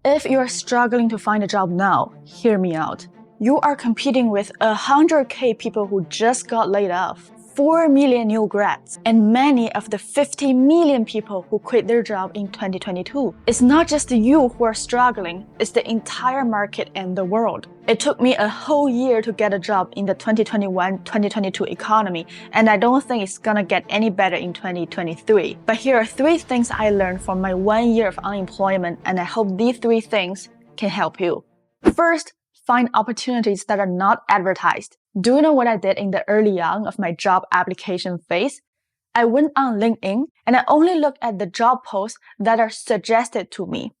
If you're struggling to find a job now, hear me out. You are competing with 100K people who just got laid off, 4 million new grads, and many of the 50 million people who quit their job in 2022. It's not just you who are struggling, it's the entire market and the world. It took me a whole year to get a job in the 2021-2022 economy, and I don't think it's gonna get any better in 2023. But here are 3 things I learned from my 1 year of unemployment, and I hope these 3 things can help you. First, find opportunities that are not advertised. Do you know what I did in the early on of my job application phase? I went on LinkedIn and I only looked at the job posts that are suggested to me.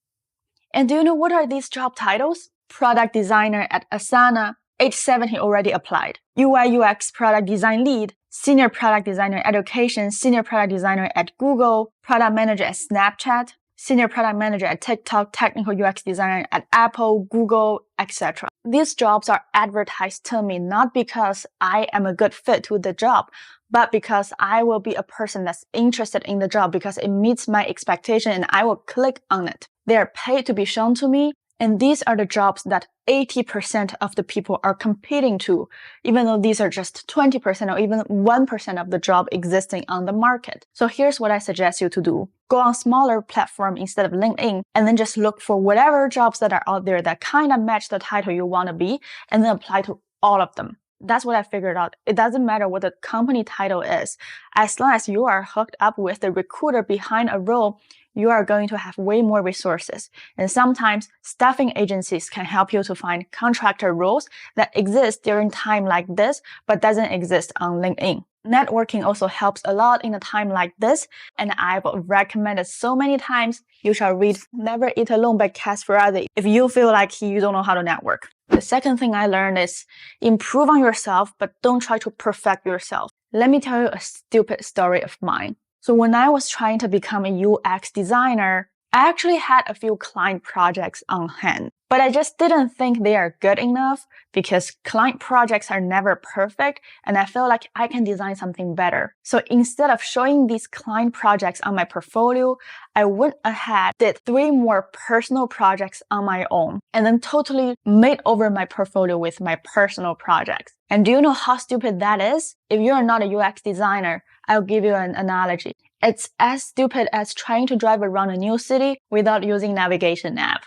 And do you know what are these job titles? Product designer at Asana, age 70 already applied. UI UX product design lead, senior product designer education, senior product designer at Google, product manager at Snapchat, senior product manager at TikTok, technical UX designer at Apple, Google, etc. These jobs are advertised to me not because I am a good fit to the job, but because I will be a person that's interested in the job because it meets my expectation and I will click on it. They are paid to be shown to me, and these are the jobs that 80% of the people are competing to, even though these are just 20% or even 1% of the job existing on the market. So here's what I suggest you to do. Go on smaller platform instead of LinkedIn, and then just look for whatever jobs that are out there that kind of match the title you want to be, and then apply to all of them. That's what I figured out. It doesn't matter what the company title is. As long as you are hooked up with the recruiter behind a role, you are going to have way more resources. And sometimes staffing agencies can help you to find contractor roles that exist during time like this, but doesn't exist on LinkedIn. Networking also helps a lot in a time like this, and I've recommended so many times, you shall read Never Eat Alone by Cass Ferrazzi if you feel like you don't know how to network. The second thing I learned is improve on yourself, but don't try to perfect yourself. Let me tell you a stupid story of mine. So when I was trying to become a UX designer, I actually had a few client projects on hand, but I just didn't think they are good enough because client projects are never perfect and I feel like I can design something better. So instead of showing these client projects on my portfolio, I went ahead, did 3 more personal projects on my own, and then totally made over my portfolio with my personal projects. And do you know how stupid that is? If you are not a UX designer, I'll give you an analogy. It's as stupid as trying to drive around a new city without using navigation app.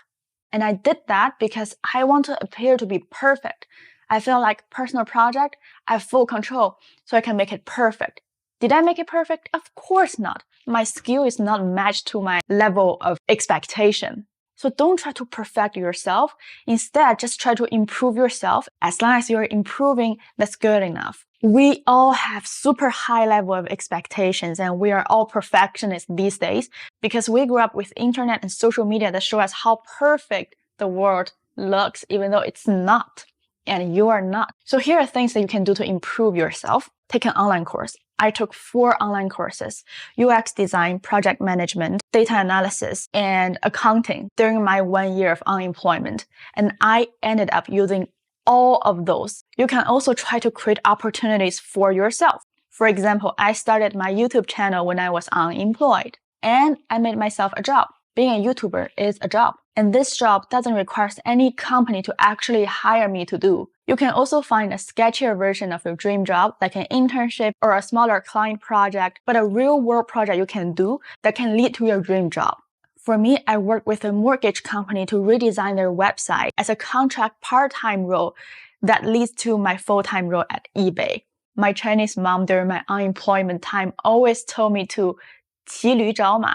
And I did that because I want to appear to be perfect. I feel like personal project, I have full control, so I can make it perfect. Did I make it perfect? Of course not. My skill is not matched to my level of expectation. So don't try to perfect yourself. Instead, just try to improve yourself. As long as you're improving, that's good enough. We all have super high level of expectations, and we are all perfectionists these days because we grew up with internet and social media that show us how perfect the world looks, even though it's not. And you are not. So here are things that you can do to improve yourself. Take an online course. I took 4 online courses: UX design, project management, data analysis, and accounting during my 1 year of unemployment. And I ended up using all of those. You can also try to create opportunities for yourself. For example, I started my YouTube channel when I was unemployed, and I made myself a job. Being a YouTuber is a job, and this job doesn't require any company to actually hire me to do. You can also find a sketchier version of your dream job, like an internship or a smaller client project, but a real-world project you can do that can lead to your dream job. For me, I worked with a mortgage company to redesign their website as a contract part-time role that leads to my full-time role at eBay. My Chinese mom during my unemployment time always told me to 骑驴找马,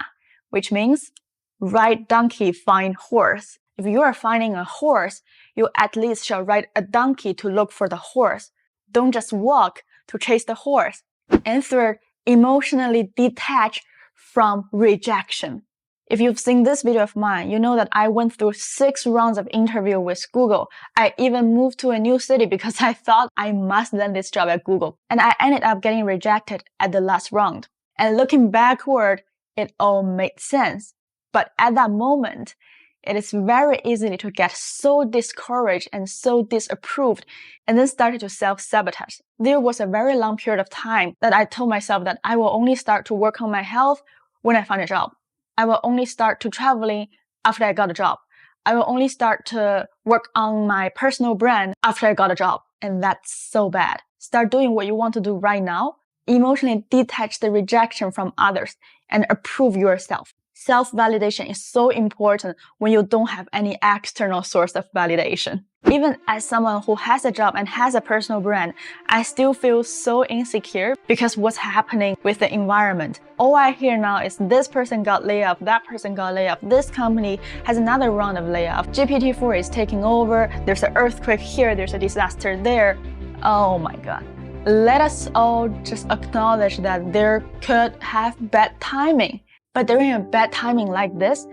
which means ride donkey, find horse. If you are finding a horse, you at least shall ride a donkey to look for the horse. Don't just walk to chase the horse. And third, emotionally detach from rejection. If you've seen this video of mine, you know that I went through 6 rounds of interview with Google. I even moved to a new city because I thought I must land this job at Google. And I ended up getting rejected at the last round. And looking backward, it all made sense. But at that moment, it is very easy to get so discouraged and so disapproved and then started to self-sabotage. There was a very long period of time that I told myself that I will only start to work on my health when I find a job. I will only start to traveling after I got a job. I will only start to work on my personal brand after I got a job. And that's so bad. Start doing what you want to do right now. Emotionally detach the rejection from others and approve yourself. Self-validation is so important when you don't have any external source of validation. Even as someone who has a job and has a personal brand, I still feel so insecure because what's happening with the environment. All I hear now is this person got laid off, that person got laid off, this company has another round of layoff, GPT-4 is taking over, there's an earthquake here, there's a disaster there. Oh my God. Let us all just acknowledge that there could have bad timing. But during a bad timing like this,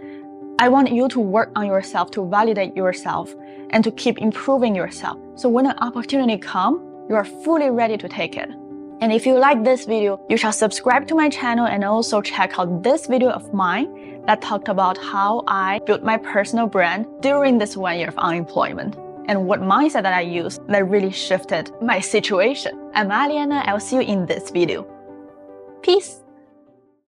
I want you to work on yourself, to validate yourself, and to keep improving yourself. So when an opportunity comes, you are fully ready to take it. And if you like this video, you shall subscribe to my channel and also check out this video of mine that talked about how I built my personal brand during this 1 year of unemployment and what mindset that I used that really shifted my situation. I'm Aliana. I'll see you in this video. Peace.